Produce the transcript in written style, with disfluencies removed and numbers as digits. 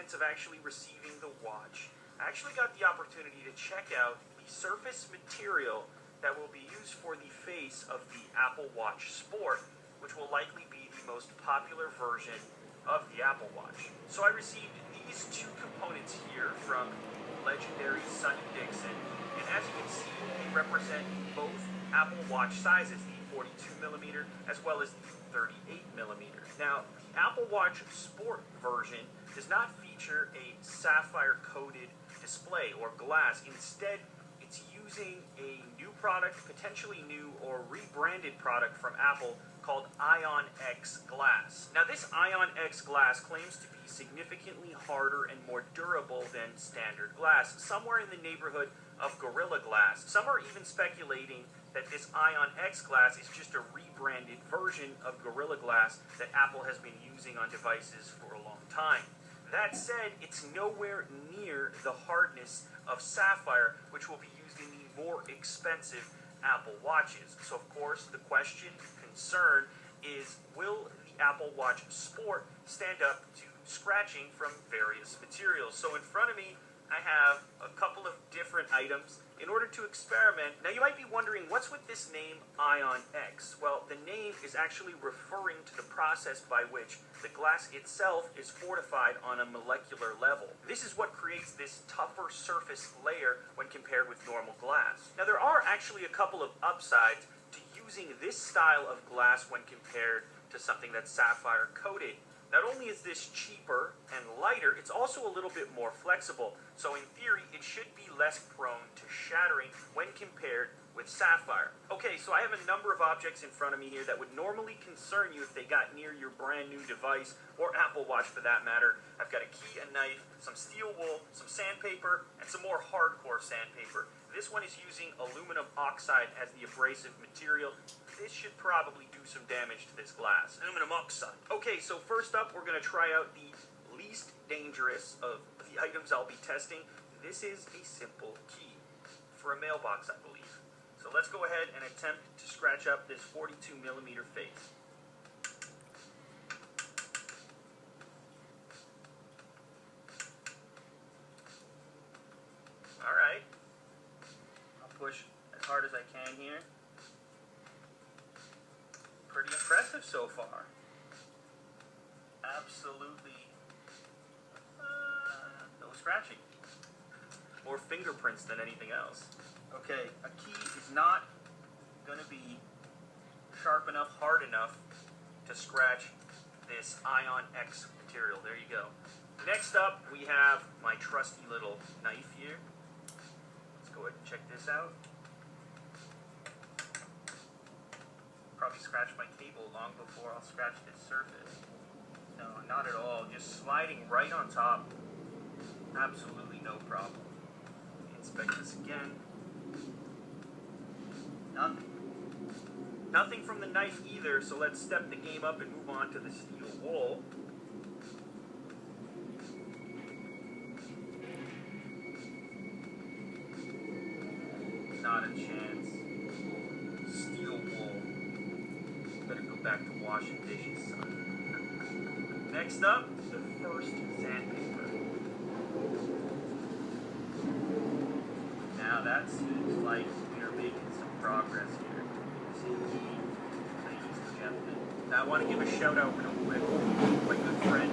chance of actually receiving the watch, I actually got the opportunity to check out the surface material that will be used for the face of the Apple Watch Sport, which will likely be the most popular version of the Apple Watch. So I received these two components here from legendary Sonny Dixon, and as you can see, they represent both Apple Watch sizes, the 42mm as well as the 38mm. Now, the Apple Watch Sport version does not feature a sapphire-coated display or glass. Instead, it's using a new product, potentially new or rebranded product from Apple called Ion X glass. Now, this Ion X glass claims to be significantly harder and more durable than standard glass, somewhere in the neighborhood of Gorilla Glass. Some are even speculating that this Ion X glass is just a rebranded version of Gorilla Glass that Apple has been using on devices for a long time. That said, it's nowhere near the hardness of sapphire, which will be used in the more expensive Apple Watches. So, of course, the concern is, will the Apple Watch Sport stand up to scratching from various materials? So in front of me, I have a couple of different items in order to experiment. Now, you might be wondering, what's with this name Ion X? Well, the name is actually referring to the process by which the glass itself is fortified on a molecular level. This is what creates this tougher surface layer when compared with normal glass. Now, there are actually a couple of upsides to using this style of glass when compared to something that's sapphire coated. Not only is this cheaper and lighter, it's also a little bit more flexible. So in theory, it should be less prone to shattering when compared with sapphire. Okay, so I have a number of objects in front of me here that would normally concern you if they got near your brand new device, or Apple Watch for that matter. I've got a key, a knife, some steel wool, some sandpaper, and some more hardcore sandpaper. This one is using aluminum oxide as the abrasive material. This should probably do some damage to this glass. Aluminum oxide. Okay, so first up, we're going to try out the least dangerous of the items I'll be testing. This is a simple key for a mailbox, I believe. So let's go ahead and attempt to scratch up this 42mm face. Alright. I'll push as hard as I can here. Pretty impressive so far. Absolutely no scratching. More fingerprints than anything else. Okay, a key is not going to be sharp enough, hard enough to scratch this Ion X material. There you go. Next up, we have my trusty little knife here. Let's go ahead and check this out. Probably scratch my cable long before I'll scratch this surface. No, not at all. Just sliding right on top. Absolutely no problem. Inspect this again. Nothing. Nothing from the knife either, so let's step the game up and move on to the steel wool. Not a chance. Steel wool. Better go back to washing dishes, son. Next up, the first sandpaper. Now that seems like we are making some progress here. Ladies and gentlemen. Now I want to give a shout out real quick to my good friend